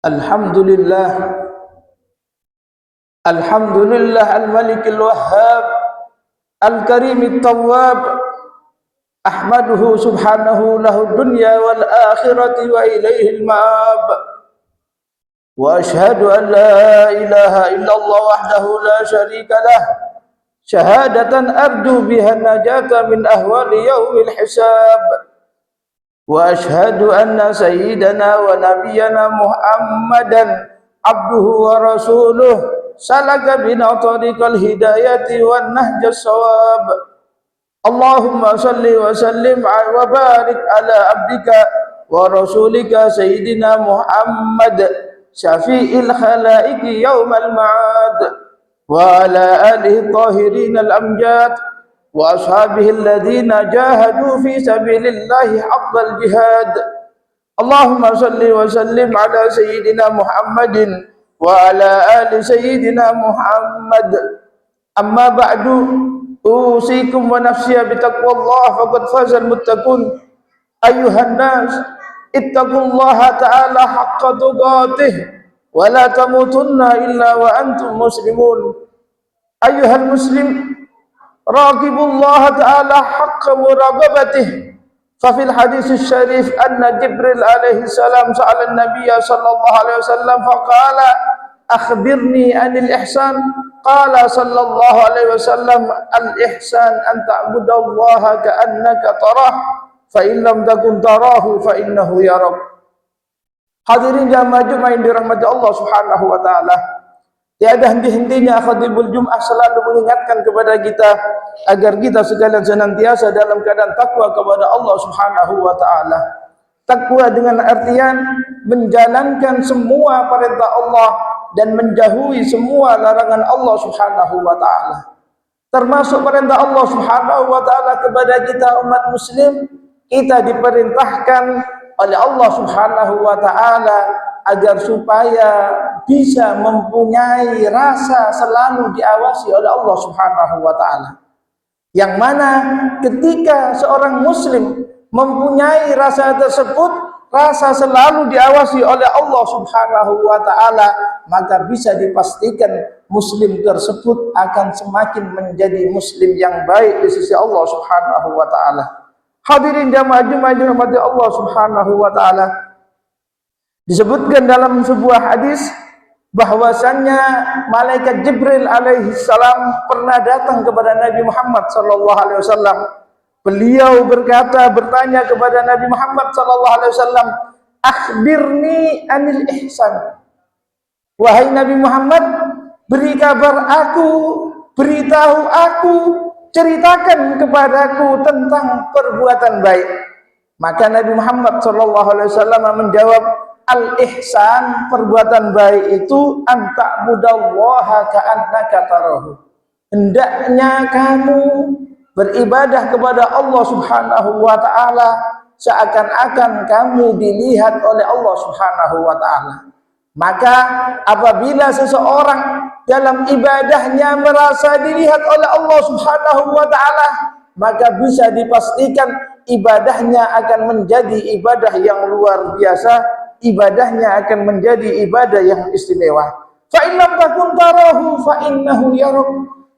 Alhamdulillah, Alhamdulillah al-Malikil Wahhab, Al-Karimit Tawwab. Ahmaduhu subhanahu lahu dunya wal akhirati wa ilaihil ma'ab. Wa ashhadu an la ilaha illallah wahdahu la syarika lah, syahadatan arju biha najata min ahwali yaumil hisab. Wa ashhadu anna sayyidana wa nabiyyana Muhammadan abduhu wa rasuluh, salaka bina tariqal hidayati wan nahjas shawab. Allahumma salli wa sallim wa barik ala abdika wa rasulika sayyidina Muhammad syafi'il khalaiki yawmal ma'ad, wa ala alihi tahirin al-amjad wa ashabihi alladhina jahadu fi sabilillahi haqqal jihad. Allahumma salli wa sallim ala sayyidina Muhammadin wa ala ali sayyidina Muhammad. Amma ba'du, usikum wa nafsiya bitaqwallah faqad fazal muttaqun. Ayuhan nas, ittaqullaha ta'ala haqqa tuqatih wa la tamutunna illa wa antum muslimun. Ayuhal muslim, raqibullaha ta'ala haqqa muraqabatih. Fa fil hadis syarif anna Jibril alaihi salam sa'ala an-nabiyya sallallahu alaihi wasallam faqala akhbirni anil ihsan. Qala sallallahu alaihi wasallam al-ihsan an ta'budallaha ka'annaka tarah fa in lam takun tarahu fa innahu yarak. Hadirin jamaah Jumat yang dirahmati Allah Subhanahu wa taala, tiada henti-hentinya khatibul Jumat selalu mengingatkan kepada kita agar kita sekalian senantiasa dalam keadaan takwa kepada Allah Subhanahu wa taala. Takwa dengan artian menjalankan semua perintah Allah dan menjauhi semua larangan Allah Subhanahu wa taala. Termasuk perintah Allah Subhanahu wa taala kepada kita umat muslim, kita diperintahkan oleh Allah Subhanahu wa taala agar supaya bisa mempunyai rasa selalu diawasi oleh Allah Subhanahu wa taala. Yang mana ketika seorang muslim mempunyai rasa tersebut, rasa selalu diawasi oleh Allah Subhanahu wa taala, maka bisa dipastikan muslim tersebut akan semakin menjadi muslim yang baik di sisi Allah Subhanahu wa taala. Hadirin jamaah Jumat dirahmati Allah Subhanahu wa taala, disebutkan dalam sebuah hadis bahwasannya malaikat Jibril alaihi salam pernah datang kepada Nabi Muhammad sallallahu alaihi wasallam. Beliau bertanya kepada Nabi Muhammad sallallahu alaihi wasallam, akhbirni anil ihsan. Wahai Nabi Muhammad, beri kabar aku, beritahu aku, ceritakan kepadaku tentang perbuatan baik. Maka Nabi Muhammad sallallahu alaihi wasallam menjawab, al-ihsan, perbuatan baik itu an ta'budallaha ka'annaka tarahu. Hendaknya kamu beribadah kepada Allah Subhanahu wa taala seakan-akan kamu dilihat oleh Allah Subhanahu wa taala. Maka apabila seseorang dalam ibadahnya merasa dilihat oleh Allah Subhanahu wa taala, maka bisa dipastikan ibadahnya akan menjadi ibadah yang luar biasa, ibadahnya akan menjadi ibadah yang istimewa. Fa in lam takun tarahu fa innahu yarak.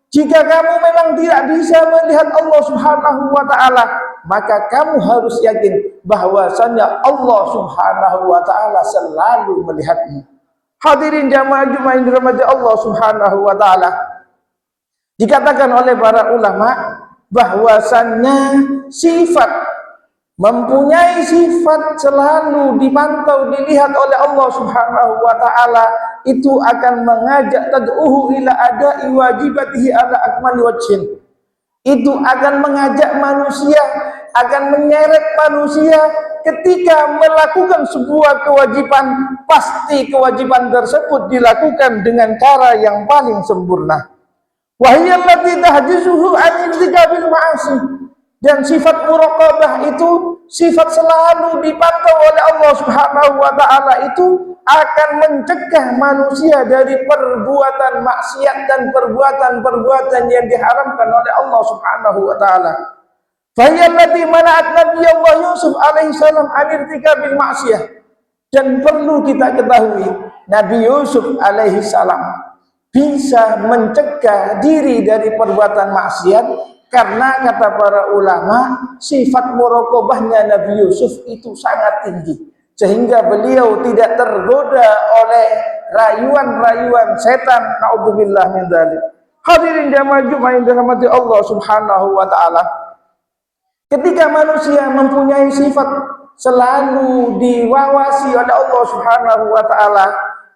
Jika kamu memang tidak bisa melihat Allah Subhanahu wa taala, maka kamu harus yakin bahwasanya Allah Subhanahu wa taala selalu melihatmu. Hadirin jamaah Jumat yang dirahmati Allah Subhanahu wa taala, dikatakan oleh para ulama bahwasannya sifat mempunyai sifat selalu dipantau dilihat oleh Allah Subhanahu wa taala itu akan mengajak tad'uhu ila ada'i wajibatihi ala akmali wajhin. Itu akan mengajak manusia, akan menyeret manusia ketika melakukan sebuah kewajiban, pasti kewajiban tersebut dilakukan dengan cara yang paling sempurna. Wa hiya allati tahjizuhu an irtikabil ma'asi. Dan sifat muraqabah itu sifat selalu dipantau oleh Allah Subhanahu wa taala, itu akan mencegah manusia dari perbuatan maksiat dan perbuatan-perbuatan yang diharamkan oleh Allah Subhanahu wa taala. Fa hiya allati mana'at Nabi Allah Yusuf alaihi salam an irtikabil ma'siyah. Dan perlu kita ketahui, Nabi Yusuf alaihi salam bisa mencegah diri dari perbuatan maksiat karena kata para ulama sifat muraqabahnya Nabi Yusuf itu sangat tinggi, sehingga beliau tidak tergoda oleh rayuan-rayuan setan. Naudzubillah min dzalik. Hadirin jamaah Jumat yang dirahmati Allah Subhanahu wa taala. Ketika manusia mempunyai sifat selalu diwawasi oleh Allah Subhanahu wa taala,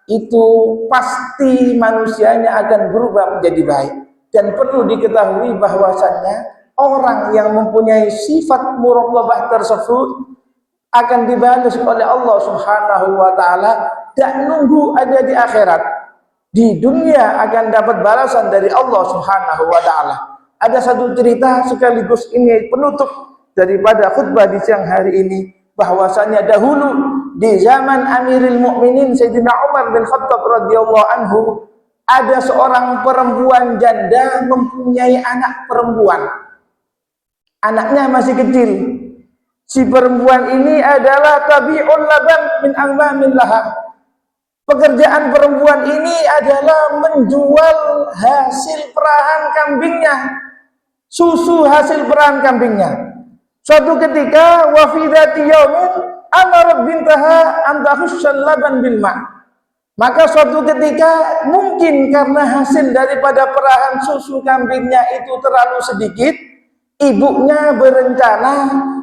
itu pasti manusianya akan berubah menjadi baik. Dan perlu diketahui bahwasannya orang yang mempunyai sifat muraqabah tersebut akan dibalas oleh Allah Subhanahu wa taala, dan nunggu ada di akhirat. Di dunia akan dapat balasan dari Allah Subhanahu wa taala. Ada satu cerita sekaligus ini penutup daripada khutbah di siang hari ini, bahwasanya dahulu di zaman Amirul Mukminin Sayyidina Umar bin Khattab radhiyallahu anhu, ada seorang perempuan janda mempunyai anak perempuan. Anaknya masih kecil. Si perempuan ini adalah tabi'ul laban min angmamin laha. Pekerjaan perempuan ini adalah menjual hasil perahan kambingnya, susu hasil perahan kambingnya. Suatu ketika wafidati yaumin amarat bintaha an tahussal laban bil ma'. Maka suatu ketika mungkin karena hasil daripada perahan susu kambingnya itu terlalu sedikit, ibunya berencana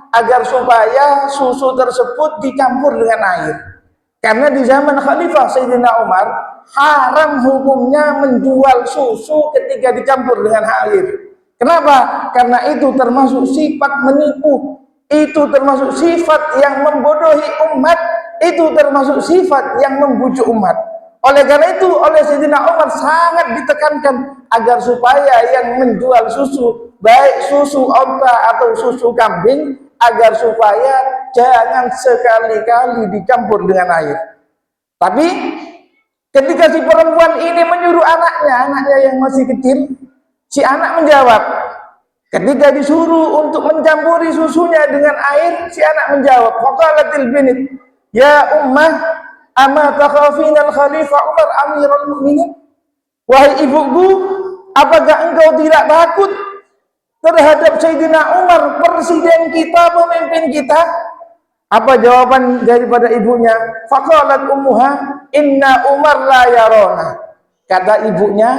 agar supaya susu tersebut dicampur dengan air. Karena di zaman Khalifah Sayyidina Umar haram hukumnya menjual susu ketika dicampur dengan air. Kenapa? Karena itu termasuk sifat menipu, itu termasuk sifat yang membodohi umat, itu termasuk sifat yang membujuk umat. Oleh karena itu, oleh Sayyidina Umar sangat ditekankan agar supaya yang menjual susu, baik susu onta atau susu kambing, agar supaya jangan sekali-kali dicampur dengan air. Tapi ketika si perempuan ini menyuruh anaknya yang masih kecil, si anak menjawab. Ketika disuruh untuk mencampuri susunya dengan air, si anak menjawab, faqalatil binit, ya ummah, ama takhafina al-khalifah Umar amirul mu'minin? Wahai ibuku, apakah engkau tidak takut terhadap Sayyidina Umar, presiden kita, pemimpin kita? Apa jawaban daripada ibunya? Faqalat ummuha, inna Umar la yarona. Kata ibunya,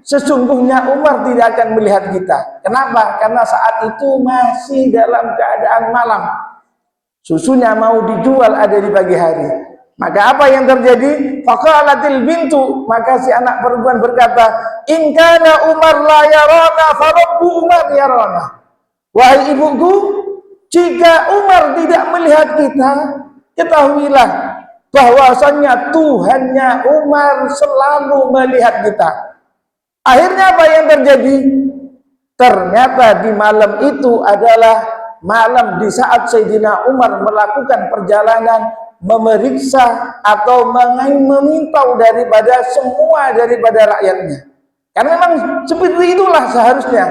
sesungguhnya Umar tidak akan melihat kita. Kenapa? Karena saat itu masih dalam keadaan malam. Susunya mau dijual ada di pagi hari. Maka apa yang terjadi? Faqalatil bintu, maka si anak perempuan berkata, in kana Umar la yarana fa rabbu Umar yarana. Wahai ibuku, jika Umar tidak melihat kita, ketahuilah bahwasannya Tuhannya Umar selalu melihat kita. Akhirnya apa yang terjadi? Ternyata di malam itu adalah malam di saat Sayyidina Umar melakukan perjalanan memeriksa atau memintau daripada semua daripada rakyatnya. Karena memang seperti itulah seharusnya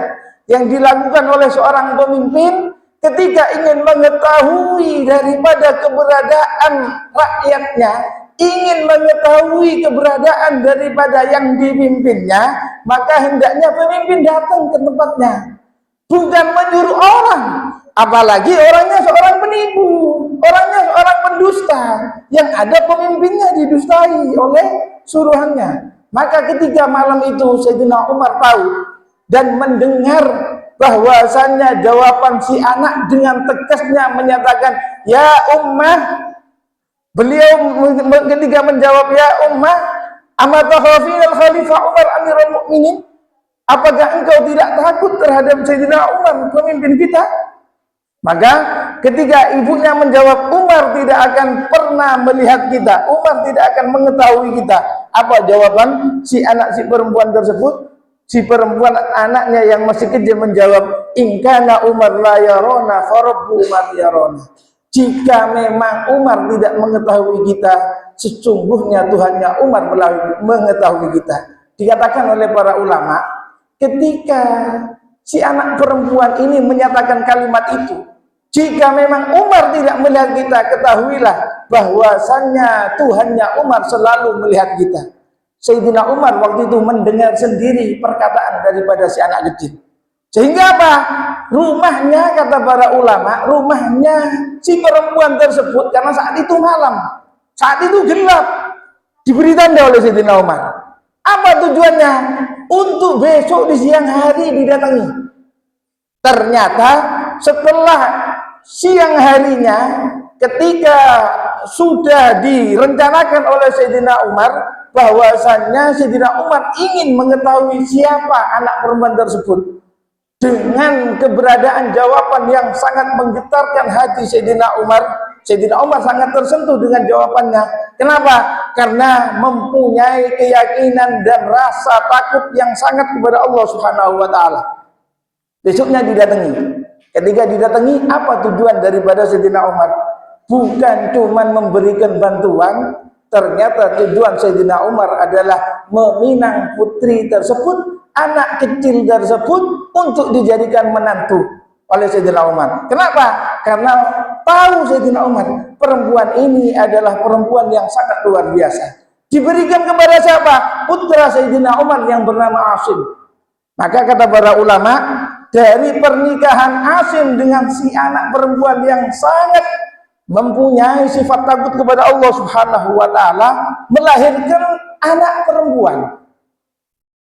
yang dilakukan oleh seorang pemimpin ketika ingin mengetahui daripada keberadaan rakyatnya, ingin mengetahui keberadaan daripada yang dipimpinnya, maka hendaknya pemimpin datang ke tempatnya, bukan menyuruh orang. Apalagi orangnya seorang penipu, orangnya seorang pendusta, yang ada pemimpinnya didustai oleh suruhannya. Maka ketika malam itu Sayyidina Umar tahu dan mendengar bahwasannya jawaban si anak dengan tegasnya menyatakan, ya ummah. Beliau ketika menjawab, ya ummah, ama takhafina al-khalifah Umar amirul mu'minin? Apakah engkau tidak takut terhadap Sayyidina Umar, pemimpin kita? Maka ketika ibunya menjawab, Umar tidak akan pernah melihat kita, Umar tidak akan mengetahui kita. Apa jawaban si anak si perempuan tersebut? Si perempuan anaknya yang masih kecil menjawab, in kana Umar la yarona fa rabbu Umar yarona. Jika memang Umar tidak mengetahui kita, sesungguhnya Tuhannya Umar mengetahui kita. Dikatakan oleh para ulama, ketika si anak perempuan ini menyatakan kalimat itu, Jika memang Umar tidak melihat kita, ketahuilah bahwasannya Tuhannya Umar selalu melihat kita. Sayyidina Umar waktu itu mendengar sendiri perkataan daripada si anak kecil. Sehingga apa? Rumahnya, kata para ulama, rumahnya si perempuan tersebut, karena saat itu malam, saat itu gelap, diberi tanda oleh Sayyidina Umar. Apa tujuannya? Untuk besok di siang hari didatangi. Ternyata setelah siang harinya, ketika sudah direncanakan oleh Sayyidina Umar bahwasannya Sayyidina Umar ingin mengetahui siapa anak perempuan tersebut, dengan keberadaan jawaban yang sangat menggetarkan hati Sayyidina Umar, Sayyidina Umar sangat tersentuh dengan jawabannya. Kenapa? Karena mempunyai keyakinan dan rasa takut yang sangat kepada Allah Subhanahu wa taala. Besoknya didatangi. Ketika didatangi, apa tujuan daripada Sayyidina Umar? Bukan cuma memberikan bantuan, ternyata tujuan Sayyidina Umar adalah meminang putri tersebut, anak kecil tersebut, untuk dijadikan menantu oleh Sayyidina Umar. Kenapa? Karena tahu Sayyidina Umar, perempuan ini adalah perempuan yang sangat luar biasa. Diberikan kepada siapa? Putra Sayyidina Umar yang bernama Asim. Maka kata para ulama, dari pernikahan Asim dengan si anak perempuan yang sangat mempunyai sifat takut kepada Allah Subhanahu wa taala, melahirkan anak perempuan.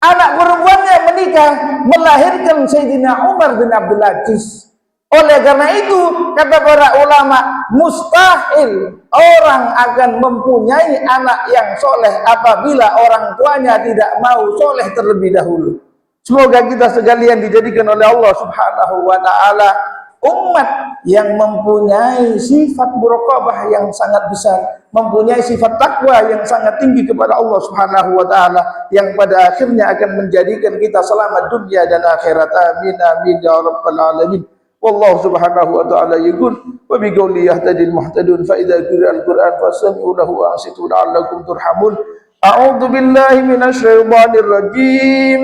Anak perempuannya menikah, melahirkan Sayyidina Umar bin Abdul Aziz. Oleh karena itu, kata para ulama, mustahil orang akan mempunyai anak yang soleh apabila orang tuanya tidak mau soleh terlebih dahulu. Semoga kita sekalian dijadikan oleh Allah Subhanahu wa taala umat yang mempunyai sifat muraqabah yang sangat besar, mempunyai sifat takwa yang sangat tinggi kepada Allah Subhanahu wa taala, yang pada akhirnya akan menjadikan kita selamat dunia dan akhirat. Amin amin ya rabbal alamin. Wallahu subhanahu wa ta'ala yaqul wa bi qouli yahtadil muhtadun fa idza qira'al qur'an fastami'u lahu wa ansitu la'allakum turhamun. A'udzu billahi minasy syaithanir rajim.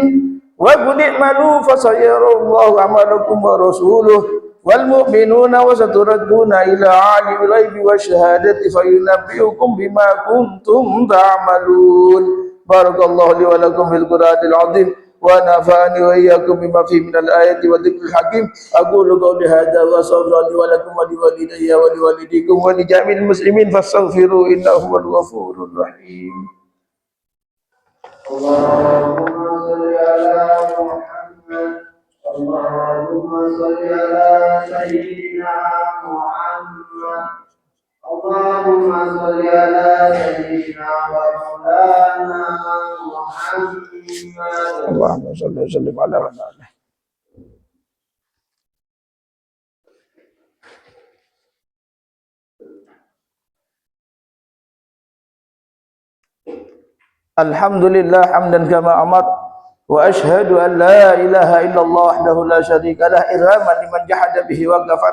Wa qul i'malu fa sayarallahu 'amalakum wa rasuluhu wal mu'minuna wa saturadduna ila 'alimil ghaibi wasyahadati fayunabbi'ukum bima kuntum ta'malun. Barakallahu li wa lakum fil Qur'anil 'azim wa nafa'ani wa iyyakum bima fihi minal ayati wa dzikril hakim. Aqulu qawli hadza wa astaghfiru wa lakum wa liwalidayya wa liwalidikum wa li jami'il muslimin fastaghfiru innahu huwal ghafurur rahim. Allahumma shalli ala Muhammad, Allahumma shalli ala sayyidina Muhammad, Allahumma shalli ala sayyidina wa maulana Muhammad, Allahumma shalli wa sallim ala wa ala. Alhamdulillah hamdan kama amar wa ashhadu an la ilaha illallah wahdahu la syarika lah irhaman liman jahada bihi wa kafar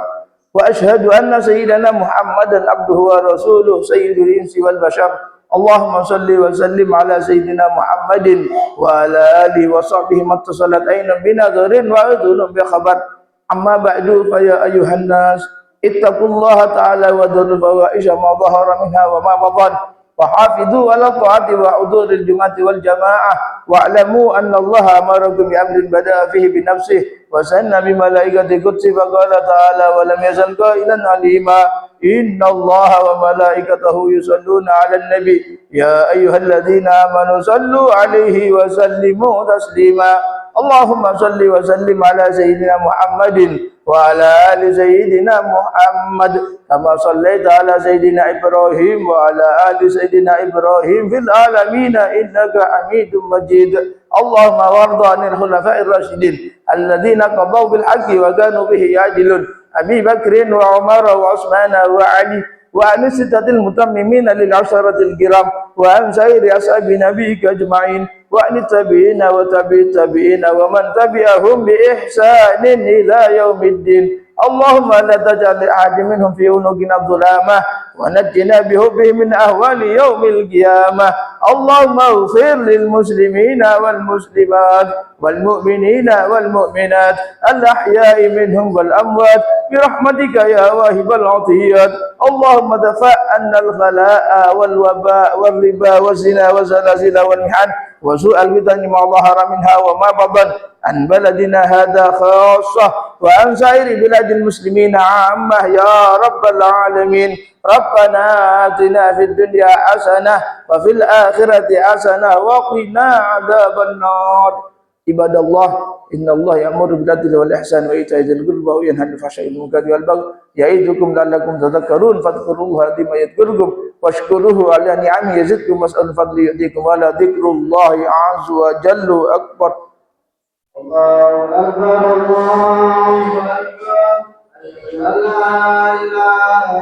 wa ashhadu anna sayyidana Muhammadan abduhu wa rasuluh sayyidul insi wal bashar. Allahumma salli wa sallim ala sayyidina Muhammadin wa ala alihi wa sahbihi mattasalat aynun binadharin wa udhunun bi khabar. Amma ba'du fa ya ayuhan nas ittaqullaha ta'ala wa dhurul fawaisha ma dhahara minha wa ma badan. وحافظوا على الطاعة وحضور الجمعة والجماعة واعلموا أن الله أمركم بأمر بدأ فيه بنفسه وسن بملائكة قدسه فقال تعالى ولم يزل قائلا عليما إن الله وملائكته يصلون على النبي يا أيها الذين آمنوا صلوا عليه وسلموا تسليما. اللهم صل وسلم على سيدنا محمد وعلى آل سيدنا محمد كما صليت على سيدنا إبراهيم وعلى آل سيدنا إبراهيم في العالمين إنك حميد مجيد. اللهم وارض عن الخلفاء الراشدين الذين قضوا بالحق وكانوا به يعدلون أبي بكر وعمر وعثمان وعلي وعن الستة المتممين للعشرة الكرام وعن سائر أصحاب نبيك أجمعين وعن التابعين وتابع التابعين ومن تبعهم بإحسان إلى يوم الدين. اللهم لا تجعل لأحد منهم في عنقنا ظلامة ونجنا بحبه من أهوال يوم القيامة. اللهم اغفر للمسلمين والمسلمات والمؤمنين والمؤمنات الأحياء منهم والأموات برحمتك يا واهب العطيات. اللهم دفع عنا الغلاء والوباء والربا والزنا والزلازل والمحن وسوء الفتن ما ظهر منها وما بطن عن بلدنا هذا خاصة وعن سائر بلاد المسلمين عامة يا رب العالمين. ربنا آتنا في الدنيا حسنة وفي الآخرة حسنة وقنا عذاب النار. عباد الله إن الله يأمر بالعدل والإحسان وإيتاء ذي القربى وينهى عن الفحشاء والمنكر والبغي يعظكم لعلكم تذكرون فاذكروا الله العظيم يذكركم واشكروه على نعمه يزدكم واسألوا الفضل يؤتيكم ولا ذكر الله عز وجل أكبر. الله أكبر الله أكبر لا إله